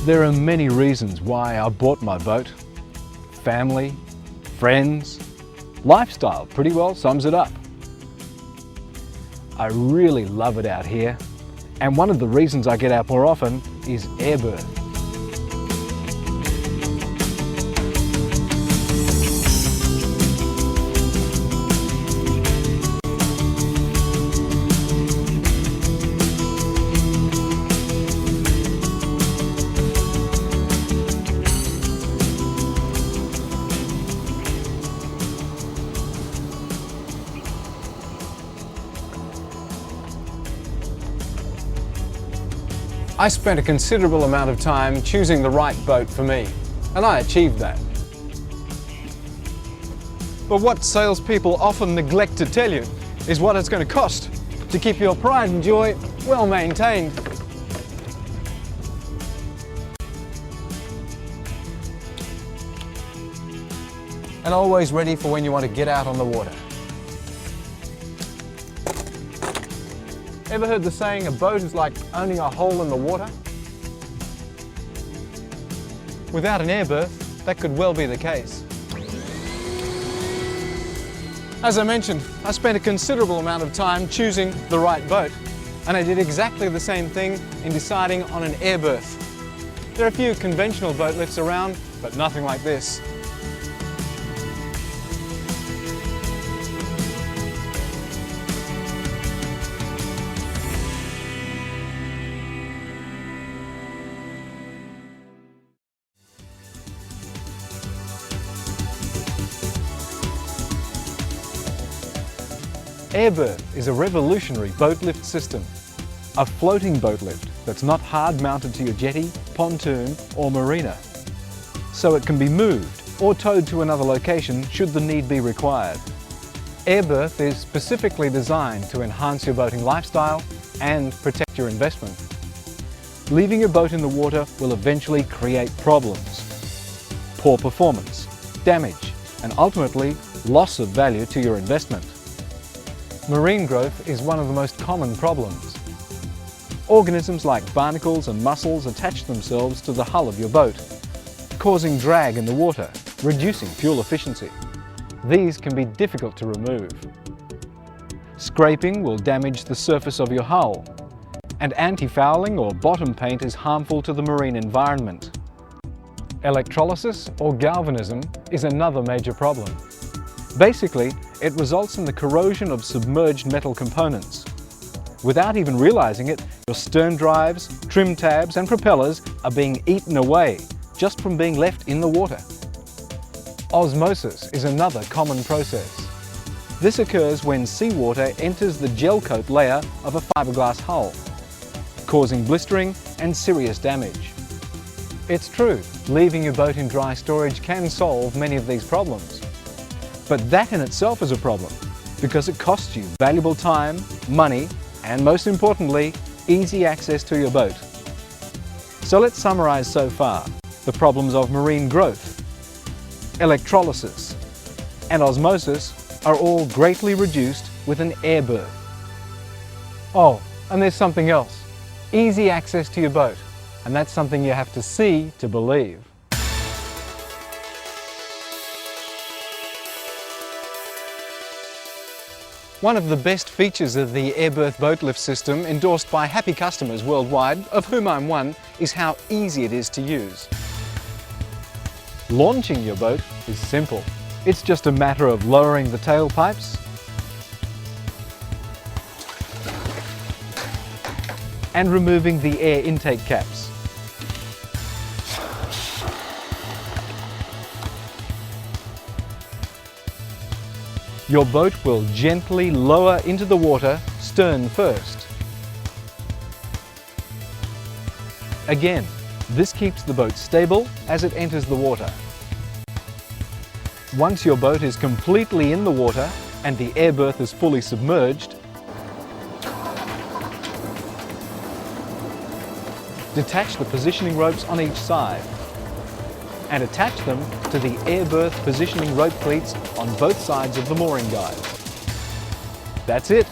There are many reasons why I bought my boat. Family, friends, lifestyle pretty well sums it up. I really love it out here, and one of the reasons I get out more often is AIRBERTH. I spent a considerable amount of time choosing the right boat for me, and I achieved that. But what salespeople often neglect to tell you is what it's going to cost to keep your pride and joy well maintained. And always ready for when you want to get out on the water. Ever heard the saying, a boat is like owning a hole in the water? Without an air berth, that could well be the case. As I mentioned, I spent a considerable amount of time choosing the right boat, and I did exactly the same thing in deciding on an air berth. There are a few conventional boat lifts around, but nothing like this. AirBerth is a revolutionary boat lift system. A floating boat lift that's not hard mounted to your jetty, pontoon or marina. So it can be moved or towed to another location should the need be required. AirBerth is specifically designed to enhance your boating lifestyle and protect your investment. Leaving your boat in the water will eventually create problems. Poor performance, damage and ultimately loss of value to your investment. Marine growth is one of the most common problems. Organisms like barnacles and mussels attach themselves to the hull of your boat, causing drag in the water, reducing fuel efficiency. These can be difficult to remove. Scraping will damage the surface of your hull, and anti-fouling or bottom paint is harmful to the marine environment. Electrolysis or galvanism is another major problem. Basically, it results in the corrosion of submerged metal components. Without even realizing it, your stern drives, trim tabs and propellers are being eaten away just from being left in the water. Osmosis is another common process. This occurs when seawater enters the gel coat layer of a fiberglass hull, causing blistering and serious damage. It's true, leaving your boat in dry storage can solve many of these problems. But that in itself is a problem, because it costs you valuable time, money, and most importantly, easy access to your boat. So let's summarize so far. The problems of marine growth, electrolysis, and osmosis are all greatly reduced with an air berth. Oh, and there's something else. Easy access to your boat, and that's something you have to see to believe. One of the best features of the AirBerth boat lift system, endorsed by happy customers worldwide, of whom I'm one, is how easy it is to use. Launching your boat is simple. It's just a matter of lowering the tailpipes and removing the air intake caps. Your boat will gently lower into the water, stern first. Again, this keeps the boat stable as it enters the water. Once your boat is completely in the water and the air berth is fully submerged, detach the positioning ropes on each side and attach them to the air berth positioning rope cleats on both sides of the mooring guide. That's it.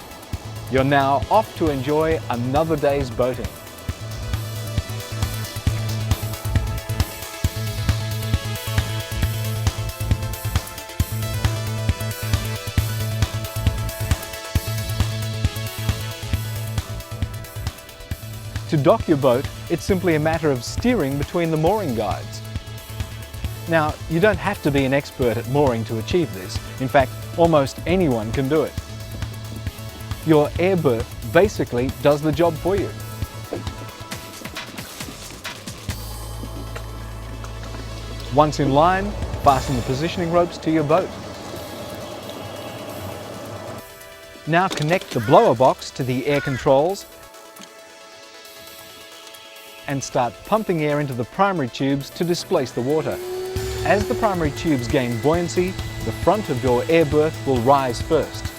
You're now off to enjoy another day's boating. To dock your boat, it's simply a matter of steering between the mooring guides. Now, you don't have to be an expert at mooring to achieve this. In fact, almost anyone can do it. Your Air Berth basically does the job for you. Once in line, fasten the positioning ropes to your boat. Now connect the blower box to the air controls and start pumping air into the primary tubes to displace the water. As the primary tubes gain buoyancy, the front of your air berth will rise first,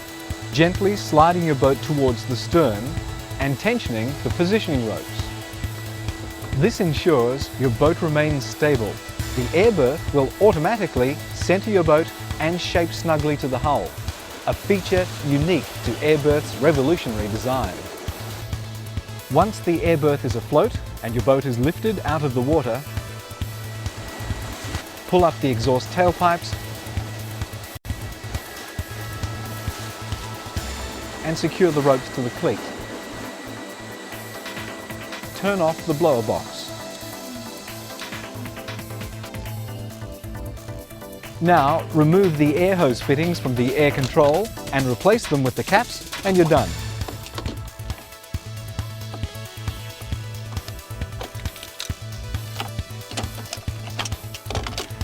gently sliding your boat towards the stern and tensioning the positioning ropes. This ensures your boat remains stable. The air berth will automatically center your boat and shape snugly to the hull, a feature unique to AIRBERTH's revolutionary design. Once the air berth is afloat and your boat is lifted out of the water, pull up the exhaust tailpipes and secure the ropes to the cleat. Turn off the blower box. Now remove the air hose fittings from the air control and replace them with the caps, and you're done.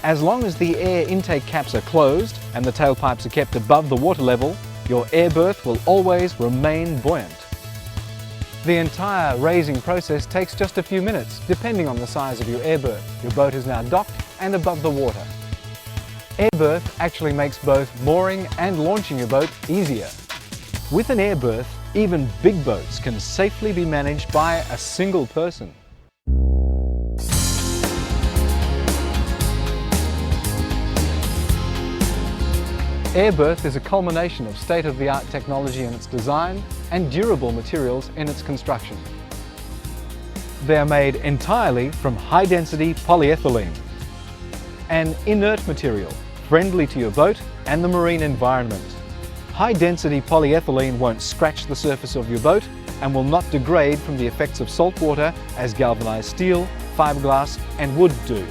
As long as the air intake caps are closed and the tailpipes are kept above the water level, your air berth will always remain buoyant. The entire raising process takes just a few minutes, depending on the size of your air berth. Your boat is now docked and above the water. AIRBERTH actually makes both mooring and launching your boat easier. With an air berth, even big boats can safely be managed by a single person. AIRBERTH is a culmination of state-of-the-art technology in its design and durable materials in its construction. They are made entirely from high-density polyethylene, an inert material friendly to your boat and the marine environment. High-density polyethylene won't scratch the surface of your boat and will not degrade from the effects of salt water as galvanized steel, fiberglass and wood do.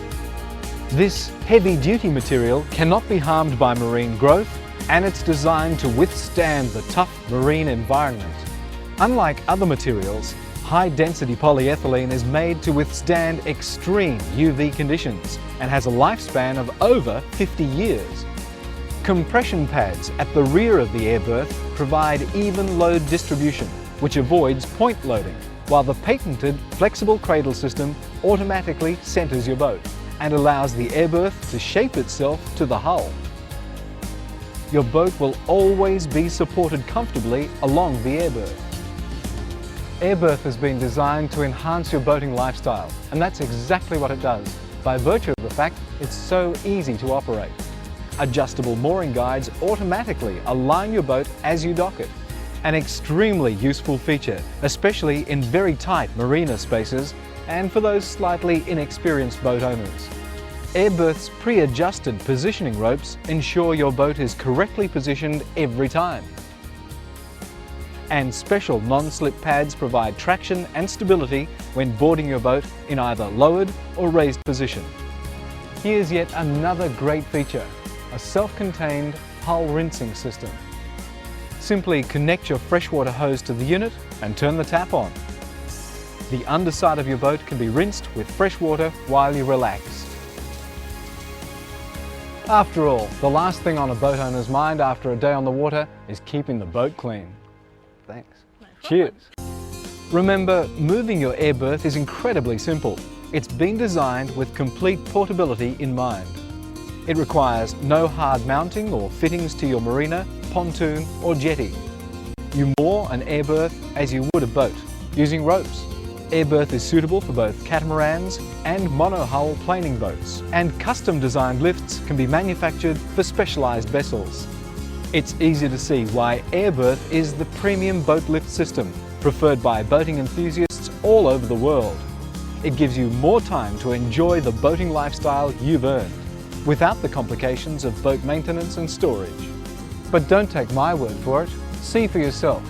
This heavy-duty material cannot be harmed by marine growth, and it's designed to withstand the tough marine environment. Unlike other materials, high-density polyethylene is made to withstand extreme UV conditions and has a lifespan of over 50 years. Compression pads at the rear of the air berth provide even load distribution, which avoids point loading, while the patented flexible cradle system automatically centers your boat and allows the air berth to shape itself to the hull. Your boat will always be supported comfortably along the air berth. Air berth has been designed to enhance your boating lifestyle, and that's exactly what it does, by virtue of the fact it's so easy to operate. Adjustable mooring guides automatically align your boat as you dock it. An extremely useful feature, especially in very tight marina spaces and for those slightly inexperienced boat owners. AIRBERTH's pre-adjusted positioning ropes ensure your boat is correctly positioned every time. And special non-slip pads provide traction and stability when boarding your boat in either lowered or raised position. Here's yet another great feature, a self-contained hull rinsing system. Simply connect your freshwater hose to the unit and turn the tap on. The underside of your boat can be rinsed with fresh water while you relax. After all, the last thing on a boat owner's mind after a day on the water is keeping the boat clean. Thanks. Cheers. Remember, moving your air berth is incredibly simple. It's been designed with complete portability in mind. It requires no hard mounting or fittings to your marina, pontoon or jetty. You moor an air berth as you would a boat, using ropes. AIRBERTH is suitable for both catamarans and monohull planing boats, and custom-designed lifts can be manufactured for specialised vessels. It's easy to see why AIRBERTH is the premium boat lift system, preferred by boating enthusiasts all over the world. It gives you more time to enjoy the boating lifestyle you've earned, without the complications of boat maintenance and storage. But don't take my word for it, see for yourself.